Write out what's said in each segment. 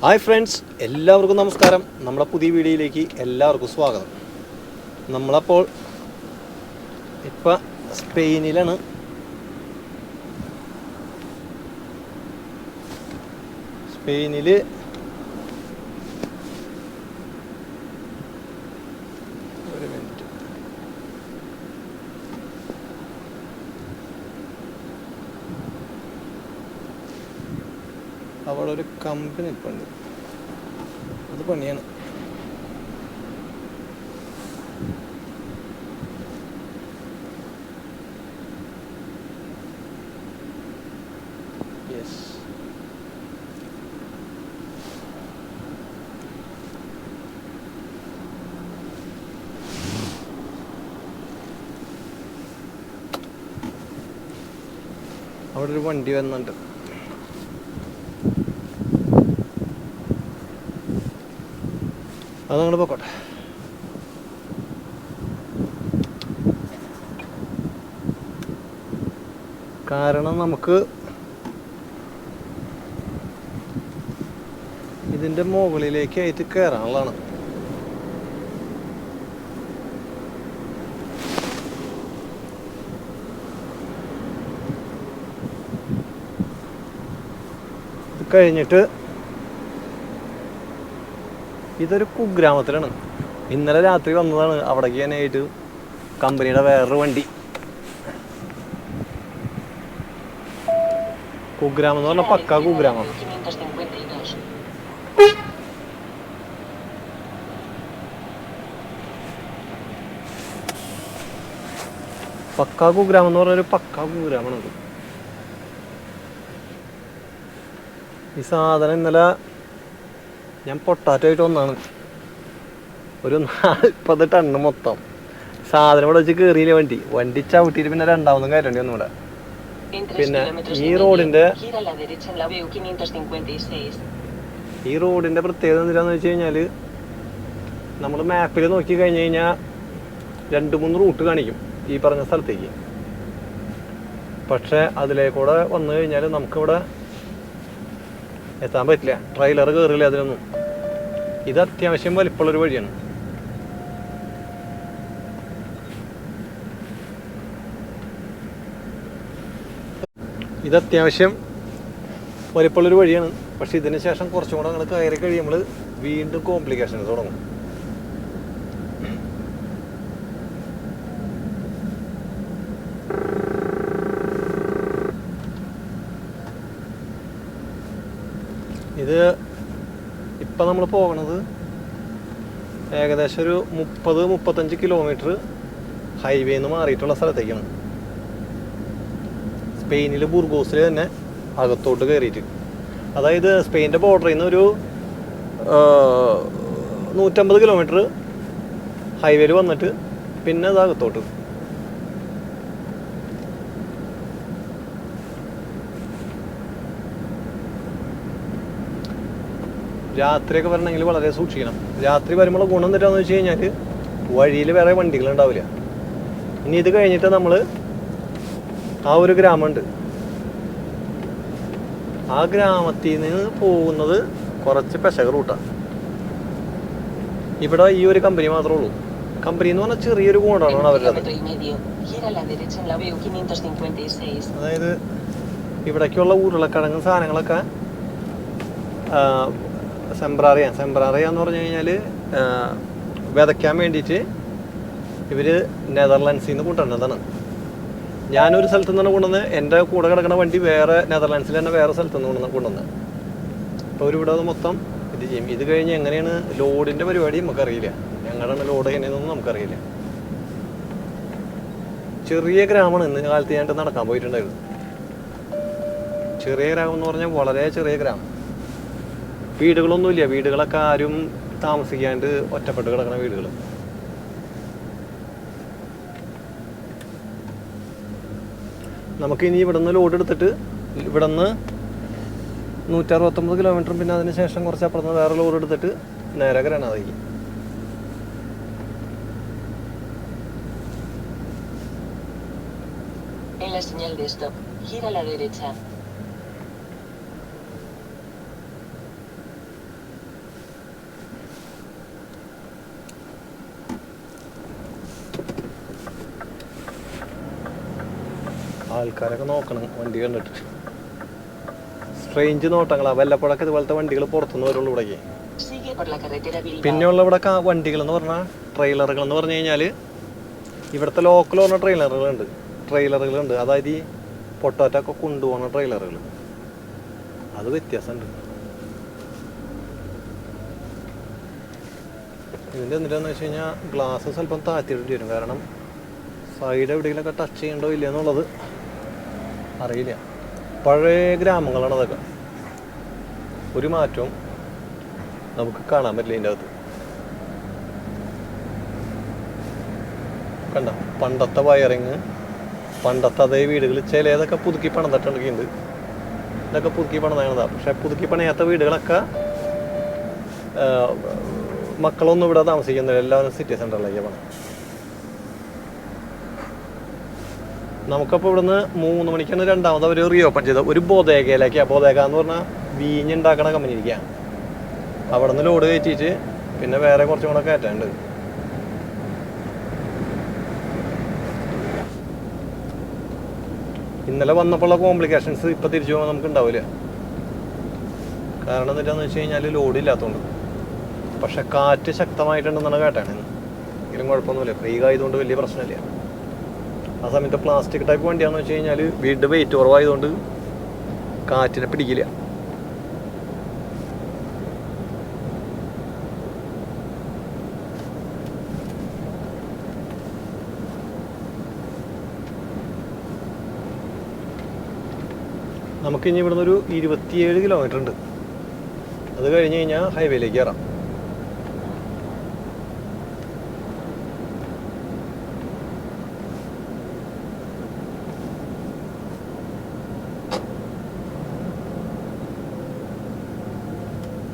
Hi friends, എല്ലാവർക്കും നമസ്കാരം. നമ്മുടെ പുതിയ വീഡിയോയിലേക്ക് എല്ലാവർക്കും സ്വാഗതം. നമ്മളപ്പോൾ ഇപ്പം സ്പെയിനിലാണ്. സ്പെയിനിൽ ഒരു മിനിറ്റ്, അവിടെ ഒരു കമ്പനി ഇപ്പം ഉണ്ട്. അത് പണിയാണ്. യെസ്, അവിടെ ഒരു വണ്ടി വന്നുണ്ട്. അത് അങ്ങോട്ട് പോക്കോട്ടെ. കാരണം നമുക്ക് ഇതിൻ്റെ മുകളിലേക്കായിട്ട് കയറാനുള്ളതാണ്. ഇത് കഴിഞ്ഞിട്ട് ഇതൊരു കുഗ്രാമത്തിലാണ്. ഇന്നലെ രാത്രി വന്നതാണ് അവിടേക്ക് തന്നെയായിട്ട് കമ്പനിയുടെ വേറൊരു വണ്ടി. കുഗ്രാമം എന്ന് പറഞ്ഞാൽ പക്കാ കുഗ്രാമം. പക്കാ കുഗ്രാമം എന്ന് പറഞ്ഞൊരു പക്കാ കുഗ്രാമമാണ്. ഈ സാധനം ഇന്നലെ ഞാൻ പൊട്ടാറ്റോ ആയിട്ട് വന്നാണ്. ഒരു 40 ടണ്ണ് മൊത്തം സാധനം ഇവിടെ വെച്ച് കയറിയില്ല. വണ്ടി ചവിട്ടിയിട്ട് പിന്നെ രണ്ടാമതും കയറ്റേണ്ടി വന്നു ഇവിടെ. പിന്നെ ഈ റോഡിന്റെ പ്രത്യേകത എന്താണെന്ന് വെച്ച് കഴിഞ്ഞാൽ, നമ്മൾ മാപ്പിൽ നോക്കി കഴിഞ്ഞ് കഴിഞ്ഞാൽ 2-3 റൂട്ട് കാണിക്കും ഈ പറഞ്ഞ സ്ഥലത്തേക്ക്. പക്ഷെ അതിലേക്കൂടെ വന്നു കഴിഞ്ഞാൽ നമുക്കിവിടെ എത്താൻ പറ്റില്ല. ട്രെയിലർ കയറില്ല അതിലൊന്നും. ഇത് അത്യാവശ്യം വലിപ്പമുള്ളൊരു വഴിയാണ്. പക്ഷെ ഇതിന് ശേഷം കുറച്ചും കൂടെ അങ്ങോട്ട് കയറി കഴിയുമ്പോൾ വീണ്ടും കോംപ്ലിക്കേഷൻസ് തുടങ്ങും. ഇത് ഇപ്പം നമ്മൾ പോകുന്നത് ഏകദേശം ഒരു 30-35 കിലോമീറ്റർ ഹൈവേന്ന് മാറിയിട്ടുള്ള സ്ഥലത്തേക്കാണ്. സ്പെയിനിൽ ബുർഗോസിൽ തന്നെ അകത്തോട്ട് കയറിയിട്ട്, അതായത് സ്പെയിൻ്റെ ബോർഡറിൽ നിന്ന് ഒരു 150 കിലോമീറ്റർ ഹൈവേയിൽ വന്നിട്ട് പിന്നെ അത് അകത്തോട്ട്. രാത്രിയൊക്കെ വരണമെങ്കിൽ വളരെ സൂക്ഷിക്കണം. രാത്രി വരുമ്പോൾ ഗുണം എന്താണെന്ന് വെച്ച് കഴിഞ്ഞാൽ വഴിയിൽ വേറെ വണ്ടികളുണ്ടാവില്ല. ഇനി ഇത് കഴിഞ്ഞിട്ട് നമ്മൾ ആ ഒരു ഗ്രാമമുണ്ട്, ആ ഗ്രാമത്തിൽ നിന്ന് പോകുന്നത് കുറച്ച് പെശക റൂട്ടാണ്. ഇവിടെ ഈ ഒരു കമ്പനി മാത്രമേ ഉള്ളൂ. കമ്പനി എന്ന് പറഞ്ഞാൽ ചെറിയൊരു ഗോഡൗണാണ് അവരുടെ. അതായത് ഇവിടേക്കുള്ള ഉരുളക്കിഴങ്ങ് സാധനങ്ങളൊക്കെ സെംബ്രാറിയ എന്ന് പറഞ്ഞു കഴിഞ്ഞാൽ വിതയ്ക്കാൻ വേണ്ടിയിട്ട് ഇവർ നെതർലാൻഡ്സിൽ നിന്ന് കൊണ്ടുവരുന്നതാണ്. ഞാനൊരു സ്ഥലത്തു നിന്നാണ് കൊണ്ടുവന്നത്. എൻ്റെ കൂടെ കിടക്കുന്ന വണ്ടി വേറെ നെതർലാൻഡ്സിൽ തന്നെ വേറെ സ്ഥലത്തു നിന്ന് കൊണ്ടുവന്നത്. അപ്പോൾ അവരിവിടെ അത് മൊത്തം ഇത് ചെയ്യും. ഇത് കഴിഞ്ഞ് എങ്ങനെയാണ് ലോഡിൻ്റെ പരിപാടി നമുക്കറിയില്ല. ഞങ്ങളുടെ ലോഡ് എങ്ങനെയാണെന്നൊന്നും നമുക്കറിയില്ല. ചെറിയ ഗ്രാമമാണ്. ഇന്ന് കാലത്ത് ഞാൻ നടക്കാൻ പോയിട്ടുണ്ടായിരുന്നു. ചെറിയ ഗ്രാമം എന്ന് പറഞ്ഞാൽ വളരെ ചെറിയ ഗ്രാമം. വീടുകളൊന്നുമില്ല. വീടുകളൊക്കെ ആരും താമസിക്കാണ്ട് ഒറ്റപ്പെട്ട് കിടക്കുന്ന വീടുകൾ. നമുക്കിനി ഇവിടെ നിന്ന് ലോഡ് എടുത്തിട്ട് ഇവിടെ നിന്ന് 169 കിലോമീറ്ററും പിന്നെ അതിന് ശേഷം കുറച്ച് അപ്പുറത്ത് വേറെ ലോഡ് എടുത്തിട്ട് നേരെ ഗ്രാനഡയ്ക്ക്. En la señal de stop, gira a la derecha. ആൾക്കാരൊക്കെ നോക്കണം വണ്ടി കണ്ടിട്ട്. സ്ട്രേഞ്ച് നോട്ടങ്ങളാ. വല്ലപ്പോഴൊക്കെ ഇതുപോലത്തെ വണ്ടികൾ പുറത്തുനിന്ന് വരുള്ളൂ ഇവിടേക്ക്. പിന്നെയുള്ള ഇവിടെ വണ്ടികൾ എന്ന് പറഞ്ഞാൽ ട്രെയിലറുകൾ എന്ന് പറഞ്ഞു കഴിഞ്ഞാൽ ഇവിടുത്തെ ലോക്കൽ പറഞ്ഞ ട്രെയിലറുകളുണ്ട്. അതായത് ഈ പൊട്ടാറ്റോ ഒക്കെ കൊണ്ടുപോകുന്ന ട്രെയിലറുകൾ. അത് വ്യത്യാസമുണ്ട്. ഇതിൻ്റെ എന്തിനാന്ന് വെച്ച് കഴിഞ്ഞാൽ ഗ്ലാസ് സ്വല്പം താഴ്ത്തിയിടേണ്ടി വരും. കാരണം സൈഡ് എവിടെയെങ്കിലൊക്കെ ടച്ച് ചെയ്യണ്ടോ ഇല്ല എന്നുള്ളത് അറിയില്ല. പഴയ ഗ്രാമങ്ങളാണ് അതൊക്കെ. ഒരു മാറ്റവും നമുക്ക് കാണാൻ പറ്റില്ല ഇതിൻ്റെ അകത്ത്. കണ്ട പണ്ടത്തെ വയറിങ്, പണ്ടത്തെ അതേ വീടുകൾ. ചിലതൊക്കെ പുതുക്കി പണിതിട്ടുണ്ടെങ്കിൽ ഇതൊക്കെ പുതുക്കി പണിതാണ്. പക്ഷെ പുതുക്കി പണിയാത്ത വീടുകളൊക്കെ മക്കളൊന്നും ഇവിടെ താമസിക്കുന്നില്ല. എല്ലാവരും സിറ്റി സെൻ്ററിലേക്ക് പോകണം. നമുക്കപ്പോൾ ഇവിടുന്ന് 3 മണിക്കാണ് രണ്ടാമത് അവർ റീഓപ്പൺ ചെയ്തത്. ഒരു ബോധേകയിലേക്കാണ്. ബോധേക എന്ന് പറഞ്ഞാൽ വീഞ്ഞുണ്ടാക്കണ കമ്പനി ഇരിക്കുകയാണ്. അവിടെ നിന്ന് ലോഡ് കയറ്റിയിട്ട് പിന്നെ വേറെ കുറച്ചും കൂടെ കയറ്റാനുണ്ട്. ഇന്നലെ വന്നപ്പോഴുള്ള കോംപ്ലിക്കേഷൻസ് ഇപ്പോൾ തിരിച്ചു പോകുമ്പോൾ നമുക്ക് ഉണ്ടാവില്ല. കാരണം എന്താണെന്ന് വെച്ച് കഴിഞ്ഞാൽ ലോഡ് ഇല്ലാത്തതുകൊണ്ട്. പക്ഷെ കാറ്റ് ശക്തമായിട്ടുണ്ടെന്നാണ് കേട്ടാണ്. എങ്കിലും കുഴപ്പമൊന്നുമില്ല. ഫ്രീ ആയതുകൊണ്ട് വലിയ പ്രശ്നമില്ല. ആ സമയത്ത് പ്ലാസ്റ്റിക് ടൈപ്പ് വണ്ടിയാണെന്ന് വെച്ച് കഴിഞ്ഞാൽ വീട് വെയിറ്റ് കുറവായതുകൊണ്ട് കാറ്റിനെ പിടിക്കില്ല. നമുക്കിനി ഇവിടുന്ന് ഒരു 27 കിലോമീറ്റർ ഉണ്ട്. അത് കഴിഞ്ഞ് കഴിഞ്ഞാൽ ഹൈവേയിലേക്ക് കയറാം.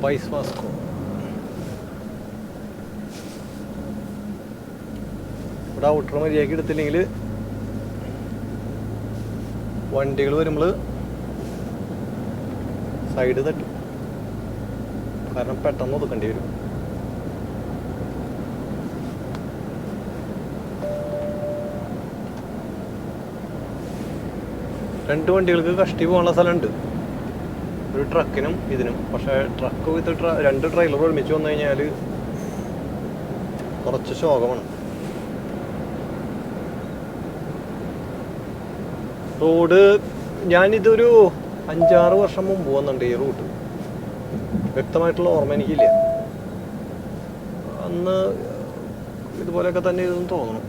പൈസ് വാസ്കോ. ഇവിടെ ഔട്ടർ മര്യാദയ്ക്ക് എടുത്തില്ലെങ്കിൽ വണ്ടികൾ വരുമ്പോൾ സൈഡ് തട്ടും. കാരണം പെട്ടെന്ന് ഒതുക്കേണ്ടി വരും. രണ്ട് വണ്ടികൾക്ക് കഷ്ടി പോകാനുള്ള സ്ഥലമുണ്ട്. ഒരു ട്രക്കിനും ഇതിനും. പക്ഷേ ട്രക്ക് വിത്ത് രണ്ട് ട്രെയിലർ ഒരുമിച്ച് വന്നു കഴിഞ്ഞാൽ കുറച്ച് ശോകമാണ്. റോഡ് ഞാനിതൊരു 5-6 വർഷം മുമ്പ് വന്നിട്ടുണ്ട് ഈ റൂട്ട്. വ്യക്തമായിട്ടുള്ള ഓർമ്മ എനിക്കില്ല. അന്ന് ഇതുപോലെയൊക്കെ തന്നെ ഇതെന്ന് തോന്നുന്നു.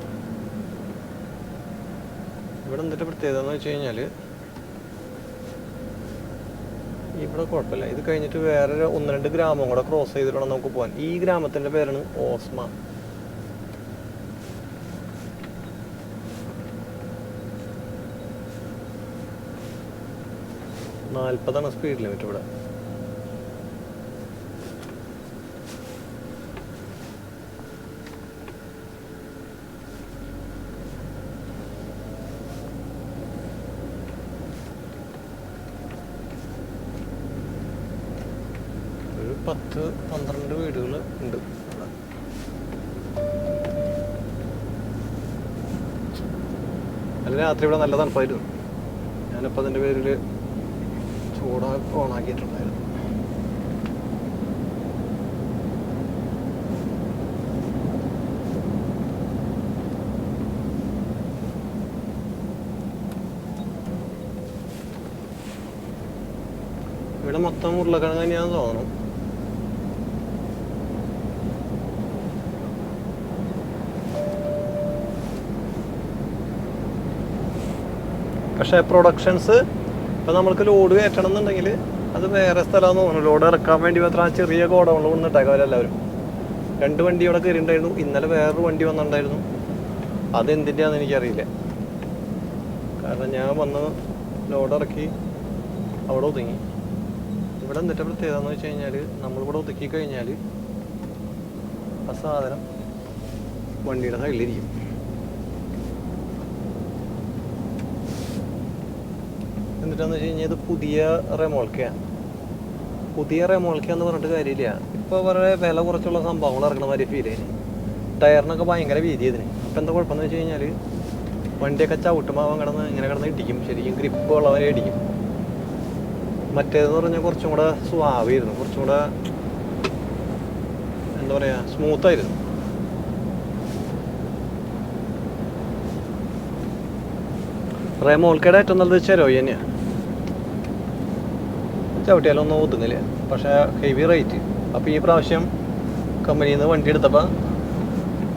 ഇവിടെ എന്തിൻ്റെ പ്രത്യേകത എന്ന് വെച്ച് കഴിഞ്ഞാൽ ഇവിടെ കുഴപ്പമില്ല. ഇത് കഴിഞ്ഞിട്ട് വേറെ 1-2 ഗ്രാമം കൂടെ ക്രോസ് ചെയ്തിട്ട് വേണം നമുക്ക് പോകാൻ. ഈ ഗ്രാമത്തിൻ്റെ പേരാണ് ഓസ്മ. ാണ് സ്പീഡ് ലിമിറ്റ് ഇവിടെ. ഒരു 10-12 വീടുകൾ ഉണ്ട്. അല്ല രാത്രി ഇവിടെ നല്ല തണുപ്പായിരുന്നു. ഞാനിപ്പോൾ അതിൻ്റെ പേരിൽ ചൂട് ഓണാക്കിയിട്ടുണ്ടായിരുന്നു. ഇവിടെ മൊത്തം ഉരുളക്കിഴങ്ങ് തന്നെയാണെന്ന് തോന്നുന്നു. പക്ഷേ പ്രൊഡക്ഷൻസ് ഇപ്പം നമ്മൾക്ക് ലോഡ് കയറ്റണം എന്നുണ്ടെങ്കിൽ അത് വേറെ സ്ഥലമാണെന്ന് തോന്നുന്നു. ലോഡ് ഇറക്കാൻ വേണ്ടി മാത്രം ആ ചെറിയ ഗോഡൗണിൽ വന്നിട്ടേക്കവരെല്ലാവരും. 2 വണ്ടി ഇവിടെ കയറിയിട്ടുണ്ടായിരുന്നു. ഇന്നലെ വേറൊരു വണ്ടി വന്നിട്ടുണ്ടായിരുന്നു. അതെന്തിൻ്റെയാണെന്ന് എനിക്കറിയില്ല. കാരണം ഞാൻ വന്ന് ലോഡ് ഇറക്കി അവിടെ ഒതുങ്ങി. ഇവിടെ എന്നിട്ട് പ്രത്യേകത എന്ന് വെച്ച് കഴിഞ്ഞാൽ നമ്മളിവിടെ ഒതുക്കി കഴിഞ്ഞാൽ ആ സാധനം വണ്ടിയുടെ സൈഡിലിരിക്കും. എന്നിട്ടാന്ന് വെച്ച് കഴിഞ്ഞാൽ ഇത് പുതിയ റെമോൾക്കയാണ്. പുതിയ റെമോൾക്ക എന്ന് പറഞ്ഞിട്ട് കാര്യമില്ല. ഇപ്പോൾ വളരെ വില കുറച്ചുള്ള സംഭവങ്ങൾ ഇറക്കണ മാതിരി ഫീൽ ചെയ്യുന്നത്. ടയറിനൊക്കെ ഭയങ്കര വീതി ഇതിന്. അപ്പോൾ എന്താ കുഴപ്പമെന്ന് വെച്ച് കഴിഞ്ഞാൽ വണ്ടിയൊക്കെ ചവിട്ടുമാവാൻ ഇങ്ങനെ കിടന്ന് ഇടിക്കും. ശരിക്കും ഗ്രിപ്പ് ഉള്ളവരെ ഇടിക്കും. മറ്റേതെന്ന് പറഞ്ഞാൽ കുറച്ചും കൂടെ സ്വാഭാവികമായിരുന്നു, കുറച്ചും കൂടെ എന്താ പറയുക, സ്മൂത്തായിരുന്നു. റെമോൾക്കയുടെ ഏറ്റവും നല്ലത് ചെരോയി തന്നെയാണ്. ചവിട്ടിയാലൊന്നും ഒതുങ്ങില്ല, പക്ഷേ ഹെവി റേറ്റ്. അപ്പോൾ ഈ പ്രാവശ്യം കമ്പനിയിൽ നിന്ന് വണ്ടി എടുത്തപ്പോൾ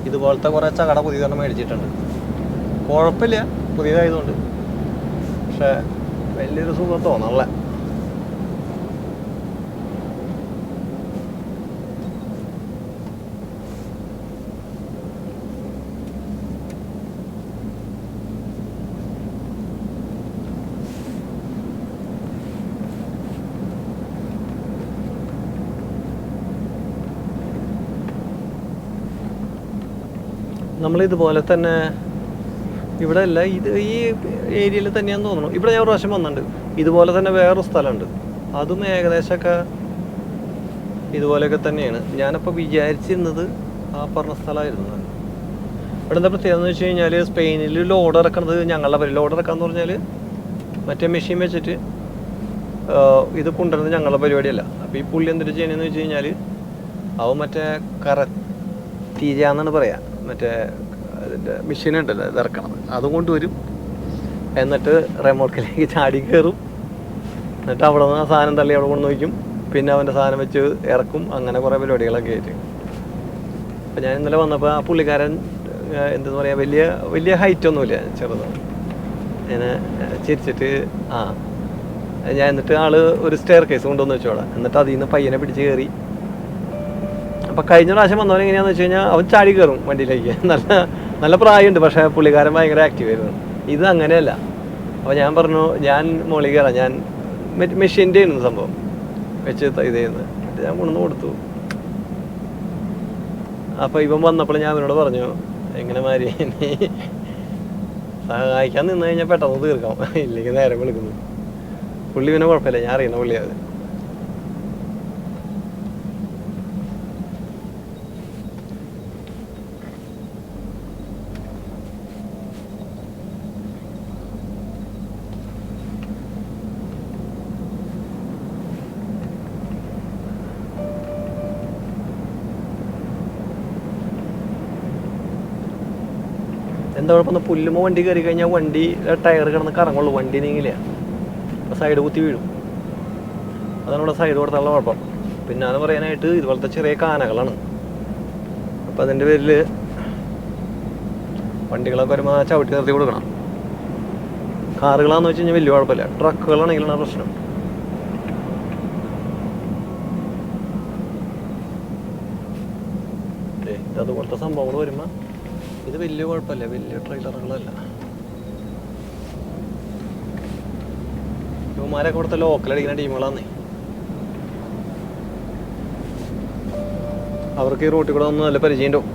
ഇതുപോലത്തെ കുറേ ചകട പുതിയതെണ്ണം മേടിച്ചിട്ടുണ്ട്. കുഴപ്പമില്ല പുതിയതായതുകൊണ്ട്, പക്ഷേ വലിയൊരു സുഖം തോന്നണല്ലേ. നമ്മളിതുപോലെ തന്നെ ഇവിടെ അല്ല, ഈ ഏരിയയിൽ തന്നെയാണെന്ന് തോന്നുന്നു. ഇവിടെ ഞാൻ ഒരു പ്രാവശ്യം വന്നിട്ടുണ്ട്. ഇതുപോലെ തന്നെ വേറൊരു സ്ഥലമുണ്ട്, അതും ഏകദേശമൊക്കെ ഇതുപോലെയൊക്കെ തന്നെയാണ്. ഞാനപ്പോൾ വിചാരിച്ചിരുന്നത് ആ പറഞ്ഞ സ്ഥലമായിരുന്നു. ഇവിടെ എന്താ പ്രത്യേകത എന്ന് വെച്ച് കഴിഞ്ഞാൽ, സ്പെയിനിൽ ലോഡ് ഇറക്കുന്നത് ഞങ്ങളുടെ പരിപാടി. ലോഡ് ഇറക്കാന്ന് പറഞ്ഞാൽ മറ്റേ മെഷീൻ വെച്ചിട്ട് ഇത് കൊണ്ടുവരുന്നത് ഞങ്ങളുടെ പരിപാടിയല്ല. അപ്പോൾ ഈ പുള്ളി എന്തിട്ട് ചെയ്യണമെന്ന് വെച്ച് കഴിഞ്ഞാൽ, അവൻ മറ്റേ കറത്തീജാന്നാണ് പറയാം, മറ്റേ അതിൻ്റെ മെഷീൻ ഉണ്ടല്ലോ ഇത് ഇറക്കണം, അതും കൊണ്ടുവരും. എന്നിട്ട് റെമോട്ടിലേക്ക് ചാടി കയറും. എന്നിട്ട് അവിടെ നിന്ന് ആ സാധനം തള്ളി അവിടെ കൊണ്ട് വയ്ക്കും. പിന്നെ അവൻ്റെ സാധനം വെച്ച് ഇറക്കും. അങ്ങനെ കുറേ പരിപാടികളൊക്കെ ആയിട്ട്. അപ്പോൾ ഞാൻ ഇന്നലെ വന്നപ്പോൾ ആ പുള്ളിക്കാരൻ എന്തെന്ന് പറയുക, വലിയ ഹൈറ്റൊന്നുമില്ല, ചെറുതാണ്. ഞാൻ ചിരിച്ചിട്ട് ഞാൻ എന്നിട്ട് ആള് ഒരു സ്റ്റെയർ കേസ് കൊണ്ടുവന്ന് വെച്ചോളാം. എന്നിട്ട് അതിൽ നിന്ന് പയ്യനെ പിടിച്ച് കയറി. അപ്പം കഴിഞ്ഞ പ്രാവശ്യം വന്നവൻ എങ്ങനെയാണെന്ന് വെച്ച് കഴിഞ്ഞാൽ, അവൻ ചാടി കയറും വണ്ടിയിലേക്ക്. നല്ല പ്രായമുണ്ട്, പക്ഷേ പുള്ളിക്കാരൻ ഭയങ്കര ആക്റ്റീവായിരുന്നു. ഇത് അങ്ങനെയല്ല. അപ്പോൾ ഞാൻ പറഞ്ഞു, ഞാൻ മുകളിൽ കയറാം, ഞാൻ മെഷീൻ്റെ ആയിരുന്നു സംഭവം വെച്ച് ഇത് ചെയ്യുന്നത്. എന്നിട്ട് ഞാൻ കൊണ്ടുവന്ന് കൊടുത്തു. അപ്പോൾ ഇവൻ വന്നപ്പോൾ ഞാൻ അവനോട് പറഞ്ഞു, എങ്ങനെ മാറി, നീ സഹായിക്കാൻ നിന്ന് കഴിഞ്ഞാൽ പെട്ടെന്ന് തീർക്കാം, ഇല്ലെങ്കിൽ നേരം വിളിക്കുന്നു. പുള്ളി പിന്നെ കുഴപ്പമില്ല, ഞാൻ അറിയുന്ന പുള്ളിയത്. എന്താ കുഴപ്പമെന്ന്, പുല്ലുമ്പോൾ വണ്ടി കയറി കഴിഞ്ഞാൽ വണ്ടി ടയർ കിടന്ന് കറങ്ങുള്ളൂ, വണ്ടി നീങ്ങില്ല. അപ്പോൾ സൈഡ് കുത്തി വീഴും. അതാണ് ഇവിടെ സൈഡ് കൊടുത്തുള്ള കുഴപ്പം. പിന്നെ അത് പറയാനായിട്ട് ഇതുപോലത്തെ ചെറിയ കാനകളാണ്. അപ്പോൾ അതിൻ്റെ പേരിൽ വണ്ടികളൊക്കെ വരുമ്പോൾ ചവിട്ടി നിർത്തി കൊടുക്കണം. കാറുകളാണെന്ന് വെച്ച് കഴിഞ്ഞാൽ വലിയ കുഴപ്പമില്ല, ട്രക്കുകളാണെങ്കിലാണ് പ്രശ്നം. അതുപോലത്തെ സംഭവങ്ങൾ വരുമ്പോൾ ഇത് വലിയ കുഴപ്പമില്ല, വലിയ ട്രെയിലറുകളല്ല. ഇവന്മാരൊക്കെ ഇവിടുത്തെ ലോക്കൽ അടിക്കുന്ന ടീമുകളാന്നേ. അവർക്ക് ഈ റൂട്ടിൽ കൂടെ ഒന്നും നല്ല പരിചയം ഉണ്ടാവും.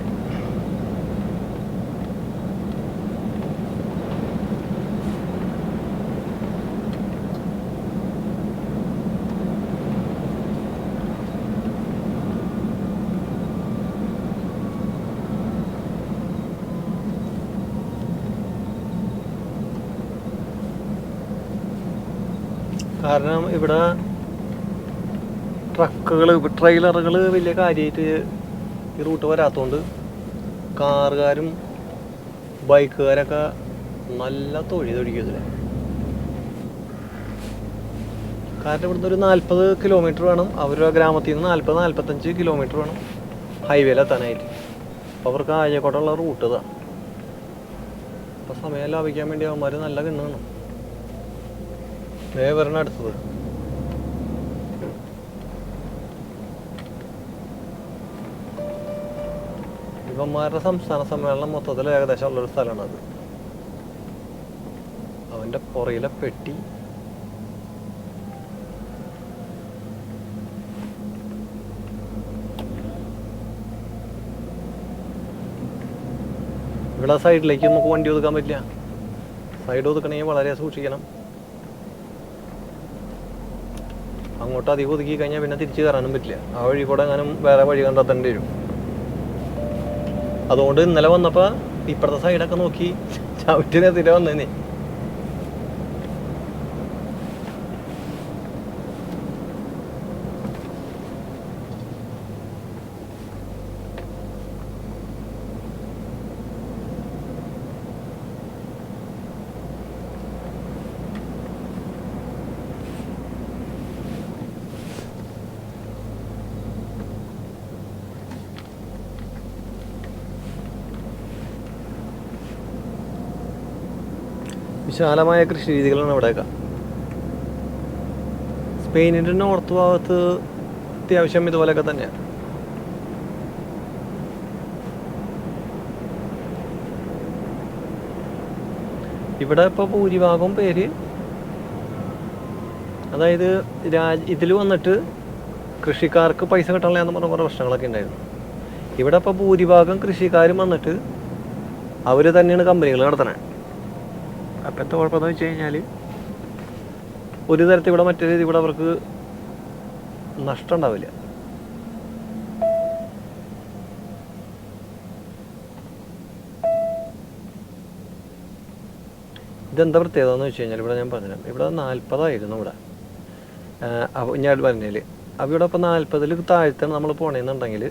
കാരണം ഇവിടെ ട്രക്കുകൾ, ട്രെയിലറുകൾ വലിയ കാര്യമായിട്ട് ഈ റൂട്ട് വരാത്തതുകൊണ്ട് കാറുകാരും ബൈക്കുകാരൊക്കെ നല്ല തൊഴിലൊഴിക്കും. കാരണം ഇവിടുന്ന് ഒരു 40 കിലോമീറ്റർ വേണം അവരുടെ ഗ്രാമത്തിൽ നിന്ന്, 40-45 കിലോമീറ്റർ വേണം ഹൈവേയിലെത്താനായിട്ട്. അപ്പോൾ അവർക്ക് ആഴ്ചക്കോട്ടുള്ള റൂട്ട് ഇതാണ്. അപ്പോൾ സമയം ലാഭിക്കാൻ വേണ്ടി അവന്മാർ നല്ല കിണ്ണാണ്. വരണ അടുത്തത് ഇവന്മാരുടെ സംസ്ഥാന സമ്മേളനം മൊത്തത്തിൽ ഏകദേശം ഉള്ളൊരു സ്ഥലമാണ് അത്. അവൻ്റെ പുറയിലെ പെട്ടി ഇവിടെ സൈഡിലേക്ക് നമുക്ക് വണ്ടി ഒതുക്കാൻ പറ്റില്ല. സൈഡ് ഒതുക്കണമെങ്കിൽ വളരെ സൂക്ഷിക്കണം. അങ്ങോട്ട് അധികം ഒതുക്കി കഴിഞ്ഞാൽ പിന്നെ തിരിച്ചു കയറാനും പറ്റില്ല. ആ വഴി കൂടെ എങ്ങാനും വേറെ വഴി കണ്ടെത്തേണ്ടി വരും. അതുകൊണ്ട് ഇന്നലെ വന്നപ്പോൾ ഇപ്പുറത്തെ സൈഡൊക്കെ നോക്കി ചവിട്ടിനെതിരെ വന്നേനെ. വിശാലമായ കൃഷി രീതികളാണ് ഇവിടെയൊക്കെ. സ്പെയിനിൻ്റെ നോർത്ത് ഭാഗത്ത് അത്യാവശ്യം ഇതുപോലെയൊക്കെ തന്നെയാണ്. ഇവിടെ ഇപ്പോൾ ഭൂരിഭാഗം പേര്, അതായത് ഇതിൽ വന്നിട്ട് കൃഷിക്കാർക്ക് പൈസ കിട്ടണില്ല എന്ന് പറഞ്ഞ കുറേ പ്രശ്നങ്ങളൊക്കെ ഉണ്ടായിരുന്നു. ഇവിടെ ഇപ്പോൾ ഭൂരിഭാഗം കൃഷിക്കാരും വന്നിട്ട് അവർ തന്നെയാണ് കമ്പനികൾ നടത്തണേ. അപ്പം എന്താ കുഴപ്പമെന്ന് വെച്ച് കഴിഞ്ഞാൽ ഒരു തരത്തിൽ ഇവിടെ മറ്റൊരു രീതി ഇവിടെ അവർക്ക് നഷ്ടം ഉണ്ടാവില്ല. ഇതെന്താ പ്രത്യേകത എന്ന് വെച്ച് കഴിഞ്ഞാൽ ഇവിടെ ഞാൻ പറഞ്ഞുതരാം. ഇവിടെ 40 ഇവിടെ അപ്പോൾ ഞാൻ പറഞ്ഞാൽ അപ്പോൾ ഇവിടെ ഇപ്പോൾ 40 താഴത്താണ് നമ്മൾ പോണേന്നുണ്ടെങ്കിൽ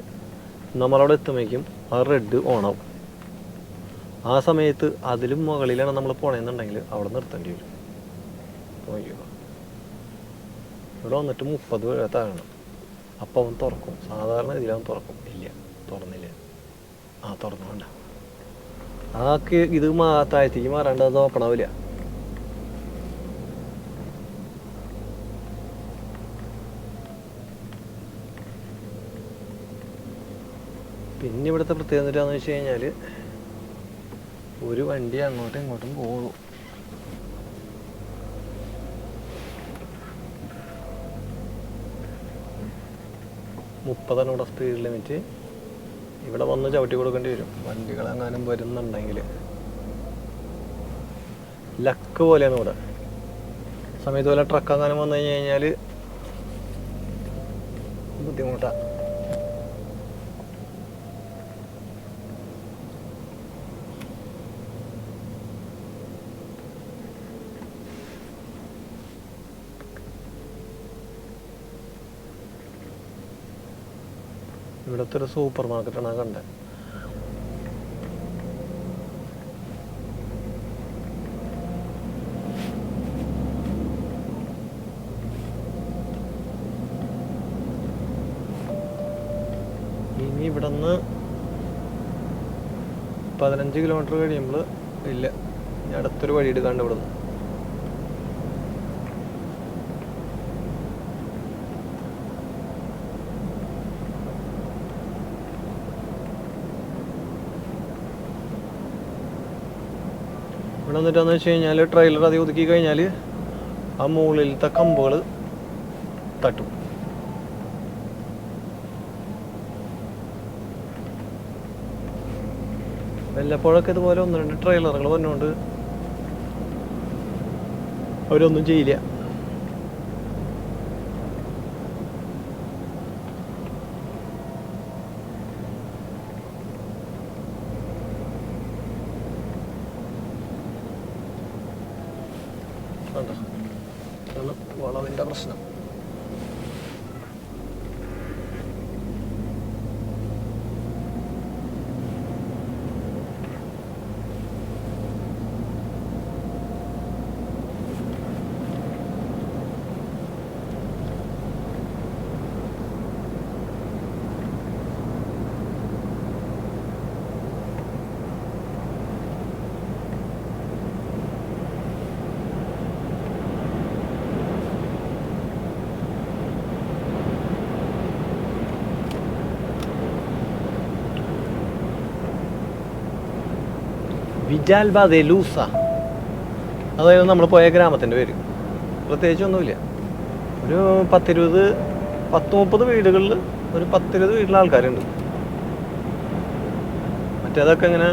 നമ്മളവിടെ എത്തുമ്പോഴേക്കും ആ റെഡ് ഓണാവും. ആ സമയത്ത് അതിലും മുകളിലാണ് നമ്മൾ പോണേന്നുണ്ടെങ്കിൽ അവിടെ നിർത്തേണ്ടി വരും. അയ്യോ, ഇവിടെ വന്നിട്ട് 30 വരെ താഴണം. അപ്പോൾ അവൻ തുറക്കും. സാധാരണ ഇതിലവൻ തുറക്കും. ഇല്ല, തുറന്നില്ല. തുറന്നുകൊണ്ട ഇത് താഴത്തേക്ക് മാറാണ്ട് അത് ഓപ്പൺ ആവില്ല. പിന്നെ ഇവിടുത്തെ പ്രത്യേകത എന്താണെന്ന് വെച്ച് കഴിഞ്ഞാൽ ഒരു വണ്ടി അങ്ങോട്ടും ഇങ്ങോട്ടും പോകുള്ളൂ. ഇവിടെ സ്പീഡ് ലിമിറ്റ്. ഇവിടെ വന്ന് ചവിട്ടി കൊടുക്കേണ്ടി വരും വണ്ടികളെങ്ങാനും വരുന്നുണ്ടെങ്കിൽ. ലക്ക് പോലെയാണ് ഇവിടെ. സമയത്ത് പോലെ ട്രക്ക് എങ്ങാനും വന്നു കഴിഞ്ഞാൽ ബുദ്ധിമുട്ടാണ്. ഇവിടുത്തെ ഒരു സൂപ്പർ മാർക്കറ്റാണ് കണ്ടത്. ഇനി ഇവിടെ നിന്ന് 15 കിലോമീറ്റർ കഴിയുമ്പോൾ ഇല്ല, ഇനി അടുത്തൊരു വഴി എടുക്കാണ്ട് ഇവിടെ നിന്ന്. ഇവിടെ വന്നിട്ടാന്ന് വെച്ച് കഴിഞ്ഞാൽ ട്രെയിലർ അധികം ഒതുക്കി കഴിഞ്ഞാൽ ആ മുകളിലത്തെ കമ്പുകൾ തട്ടും. വല്ലപ്പോഴൊക്കെ ഇതുപോലെ 1-2 ട്രെയിലറുകൾ വന്നുകൊണ്ട് അവരൊന്നും ചെയ്യില്ല. വളവിൻ്റെ പ്രശ്നം. വിജാൽബ ദെ ലൂസ, അതായത് നമ്മൾ പോയ ഗ്രാമത്തിൻ്റെ പേര്. പ്രത്യേകിച്ചൊന്നുമില്ല. ഒരു 10-30 വീടുകളിൽ ഒരു 10-20 വീട്ടിലെ ആൾക്കാരുണ്ട്. മറ്റേതൊക്കെ ഇങ്ങനെ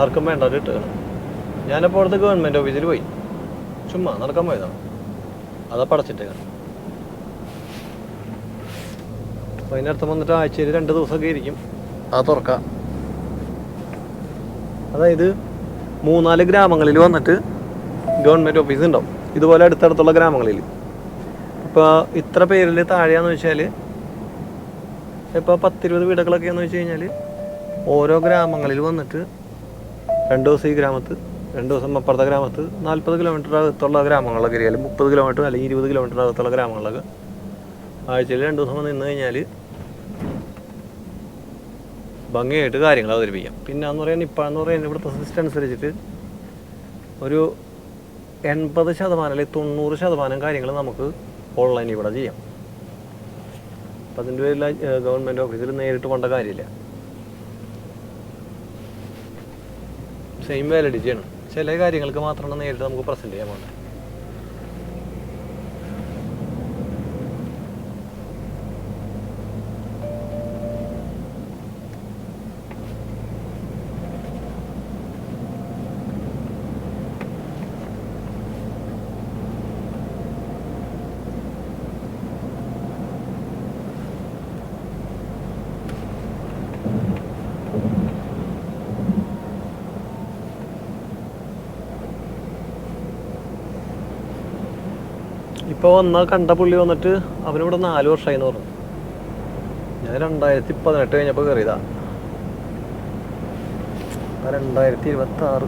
ആർക്കും വേണ്ടത് ഇട്ടുകയാണ്. ഞാനപ്പോൾ അവിടുത്തെ ഗവൺമെൻറ് ഓഫീസിൽ പോയി ചുമ്മാ നടക്കാൻ പോയതാണ്. അതാ പടച്ചിട്ടേക്കാണ്. അപ്പോൾ അതിനർത്ഥം വന്നിട്ട് ആഴ്ചയിൽ 2 ദിവസമൊക്കെ ഇരിക്കും. തുറക്കാം. അതായത് 3-4 ഗ്രാമങ്ങളിൽ വന്നിട്ട് ഗവൺമെൻറ് ഓഫീസ് ഉണ്ടാവും, ഇതുപോലെ അടുത്തടുത്തുള്ള ഗ്രാമങ്ങളിൽ. ഇപ്പോൾ ഇത്ര പേരിൽ താഴെയാണെന്ന് വെച്ചാൽ, ഇപ്പോൾ 10-20 വീടുകളൊക്കെയാണെന്ന് വെച്ച് കഴിഞ്ഞാൽ ഓരോ ഗ്രാമങ്ങളിൽ വന്നിട്ട് 2 ദിവസം ഈ ഗ്രാമത്ത്, 2 ദിവസം അപ്പുറത്തെ ഗ്രാമത്ത്, 40 കിലോമീറ്റർ അകത്തുള്ള ഗ്രാമങ്ങളിലൊക്കെ അല്ലെങ്കിൽ 30 കിലോമീറ്റർ അല്ലെങ്കിൽ 20 കിലോമീറ്റർ അകത്തുള്ള ഗ്രാമങ്ങളിലൊക്കെ ആഴ്ചയിൽ 2 ദിവസം നിന്ന് കഴിഞ്ഞാൽ ഭംഗിയായിട്ട് കാര്യങ്ങൾ അവതരിപ്പിക്കാം. പിന്നെ എന്ന് പറയാൻ ഇപ്പോഴെന്ന് പറയാൻ ഇവിടുത്തെ സിസ്റ്റം അനുസരിച്ചിട്ട് ഒരു 80% അല്ലെങ്കിൽ 90% കാര്യങ്ങൾ നമുക്ക് ഓൺലൈനിൽ ഇവിടെ ചെയ്യാം. അപ്പം അതിൻ്റെ പേരിൽ ഗവൺമെൻറ് ഓഫീസിൽ നേരിട്ട് പോകേണ്ട കാര്യമില്ല. സെയിം വാലിഡിറ്റി ചെയ്യണം. ചില കാര്യങ്ങൾക്ക് മാത്രമാണ് നേരിട്ട് നമുക്ക് പ്രസൻറ്റ് ചെയ്യാൻ പോകേണ്ടത്. ഇപ്പോൾ കണ്ട പുള്ളി വന്നിട്ട് അവനിവിടെ 4 വർഷമായി എന്ന് പറഞ്ഞു. ഞാൻ 2018 കഴിഞ്ഞപ്പോൾ കയറിയതാ. 2026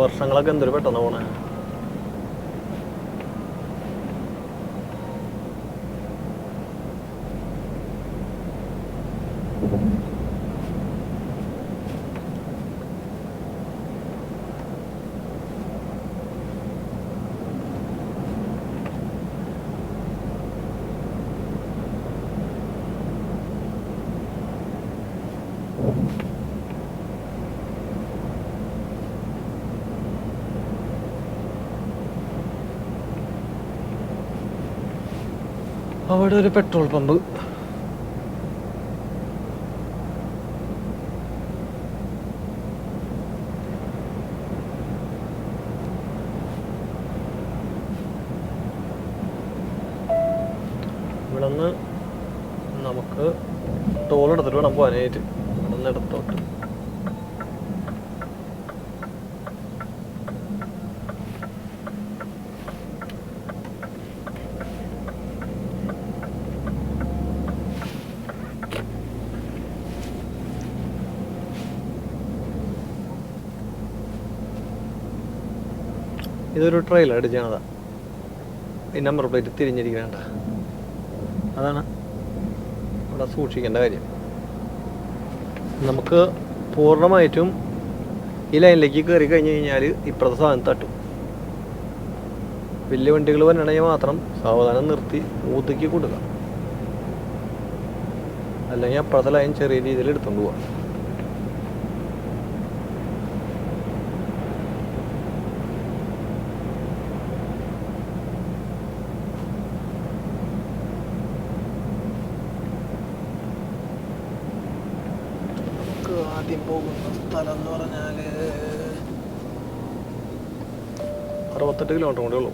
വർഷങ്ങളൊക്കെ എന്തൊരു പെട്ടെന്ന് പോണേ. അവിടെ ഒരു പെട്രോൾ പമ്പ്. ഇവിടെ നിന്ന് നമുക്ക് ടോൾ എടുത്തിട്ട് വേണം പോകാനായിട്ട്. ഇവിടെ നിന്ന് ഇടത്തോട്ട് ഇതൊരു ട്രെയിലർ അടിച്ചാണതാ. ഈ നമ്പർ പ്ലേറ്റ് തിരിഞ്ഞിരിക്കണ അതാണ് ഇവിടെ സൂക്ഷിക്കേണ്ട കാര്യം. നമുക്ക് പൂർണ്ണമായിട്ടും ഈ ലൈനിലേക്ക് കയറി കഴിഞ്ഞ് കഴിഞ്ഞാൽ ഇപ്പുറത്തെ സാധനം തട്ടും. വലിയ വണ്ടികൾ വരണമെങ്കിൽ മാത്രം സാവധാനം നിർത്തി ഊതുക്കി കൊടുക്കുക, അല്ലെങ്കിൽ അപ്പുറത്തെ ലൈൻ ചെറിയ രീതിയിൽ എടുത്തുകൊണ്ട് പോവാം. ആദ്യം പോകുന്ന സ്ഥലം എന്ന് പറഞ്ഞാൽ 68 കിലോമീറ്റർ കൂടെ ഉള്ളൂ.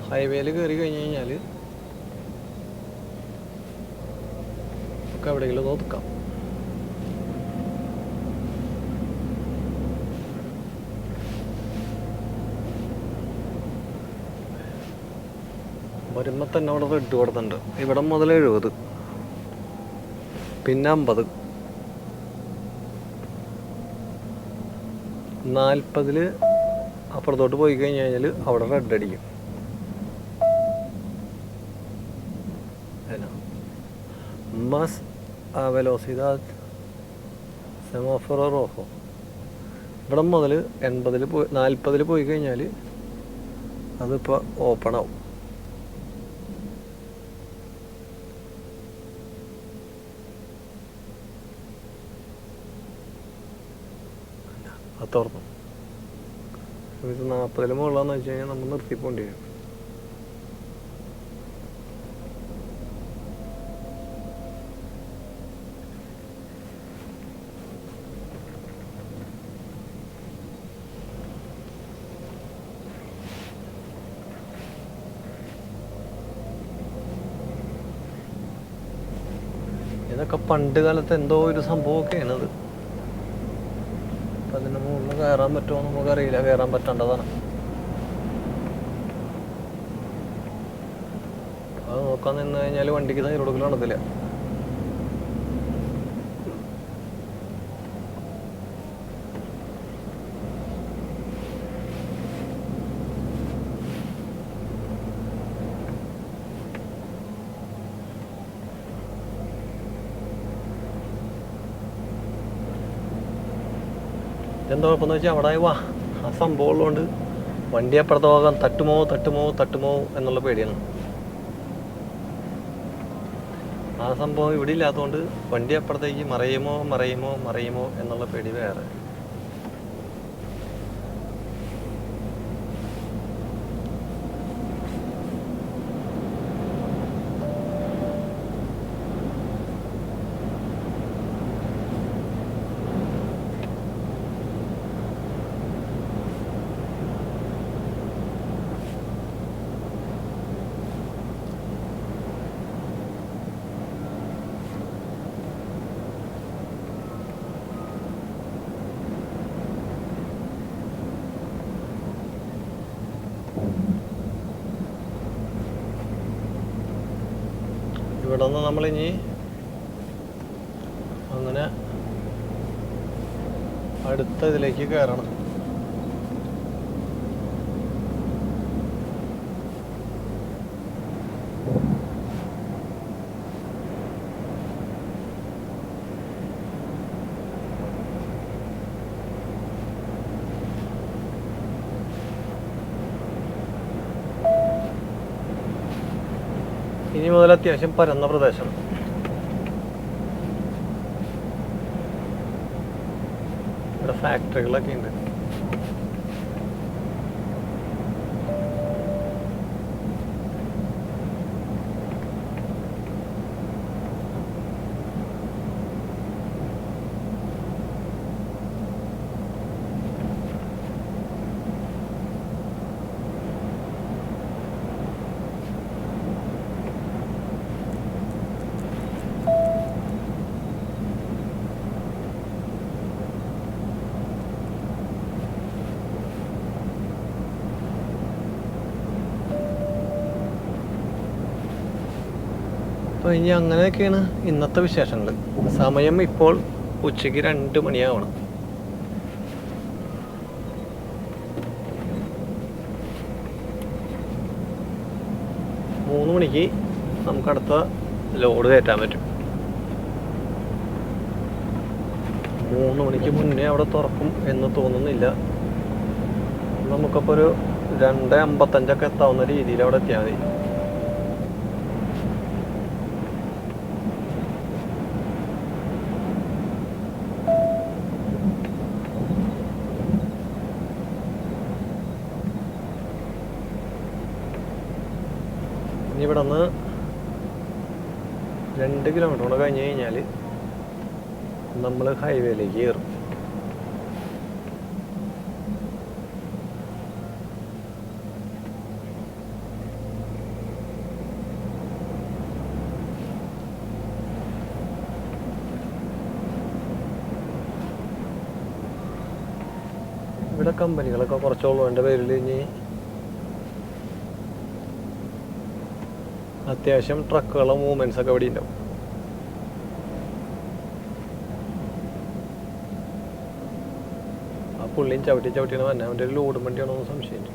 ഹൈവേയിൽ കയറി കഴിഞ്ഞ് കഴിഞ്ഞാൽ നമുക്ക് എവിടെയെങ്കിലും നോക്കാം. വരുമ്പോൾ തന്നെ അവിടെ റെഡ് കൊടുത്തിട്ടുണ്ട്. ഇവിടെ മുതൽ 70, പിന്നെ 50, 40 അപ്പുറത്തോട്ട് പോയി കഴിഞ്ഞ് കഴിഞ്ഞാൽ അവിടെ റെഡ് അടിക്കും. മസ് വെലോസിഡad സെമാഫോറോ റോഹോ. ഇവിടെ മുതൽ 40 പോയി കഴിഞ്ഞാൽ അതിപ്പോൾ ഓപ്പൺ ആവും. അത് തുറന്നു. ഇത് 40 മുകളിലാന്ന് വെച്ച് കഴിഞ്ഞാൽ നമ്മൾ നിർത്തിപ്പോണ്ടി വരും. ഇതൊക്കെ പണ്ട് കാലത്ത് എന്തോ ഒരു സംഭവമൊക്കെയാണത്. അപ്പം അതിന് മുകളിൽ കയറാൻ പറ്റുമോ നമുക്കറിയില്ല. കയറാൻ പറ്റേണ്ടതാണ്. അത് നോക്കാൻ നിന്ന് കഴിഞ്ഞാൽ വണ്ടിക്ക് സൈഡ് കൊടുക്കൽ നടക്കില്ല. എന്താ കുഴപ്പമെന്ന് വെച്ചാൽ അവിടെ ആ സംഭവം ഉള്ളതുകൊണ്ട് വണ്ടി അപ്പുറത്ത് പോകാൻ തട്ടുമോ എന്നുള്ള പേടിയാണ്. ആ സംഭവം ഇവിടെ ഇല്ലാത്തതുകൊണ്ട് വണ്ടി അപ്പുറത്തേക്ക് മറയുമോ എന്നുള്ള പേടി വേറെ. ഇവിടെ നിന്ന് നമ്മളിനി അങ്ങനെ അടുത്ത ഇതിലേക്ക് കയറണം. ഇനി മുതൽ അത്യാവശ്യം പരന്ന പ്രദേശം. ഇവിടെ ഫാക്ടറികളൊക്കെ ഉണ്ട്. അപ്പോൾ ഇനി അങ്ങനെയൊക്കെയാണ് ഇന്നത്തെ വിശേഷങ്ങൾ. സമയം ഇപ്പോൾ ഉച്ചയ്ക്ക് 2 മണിയാവണം. മൂന്ന് മണിക്ക് നമുക്കടുത്ത ലോഡ് കയറ്റാൻ പറ്റും. 3 മണിക്ക് മുന്നേ അവിടെ തുറക്കും എന്ന് തോന്നുന്നില്ല. നമുക്കപ്പോൾ ഒരു 2:55 എത്താവുന്ന രീതിയിൽ അവിടെ എത്തിയാൽ മതി. ഇനി ഇവിടെ നിന്ന് 2 കിലോമീറ്റർ കൂടെ കഴിഞ്ഞ് കഴിഞ്ഞാൽ നമ്മൾ ഹൈവേയിലേക്ക് കയറും. ഇവിടെ കമ്പനികളൊക്കെ കുറച്ചോളം എൻ്റെ പേരിൽ ഇനി അത്യാവശ്യം ട്രക്കുകളുടെ മൂവ്മെൻറ്റ്സ് ഒക്കെ ഇവിടെ ഉണ്ടാവും. ആ പുള്ളിയും ചവിട്ടിയാണ് വന്നെ. അവൻ്റെ ഒരു ലോഡ് വണ്ടിയാണോ എന്ന് സംശയിച്ചു.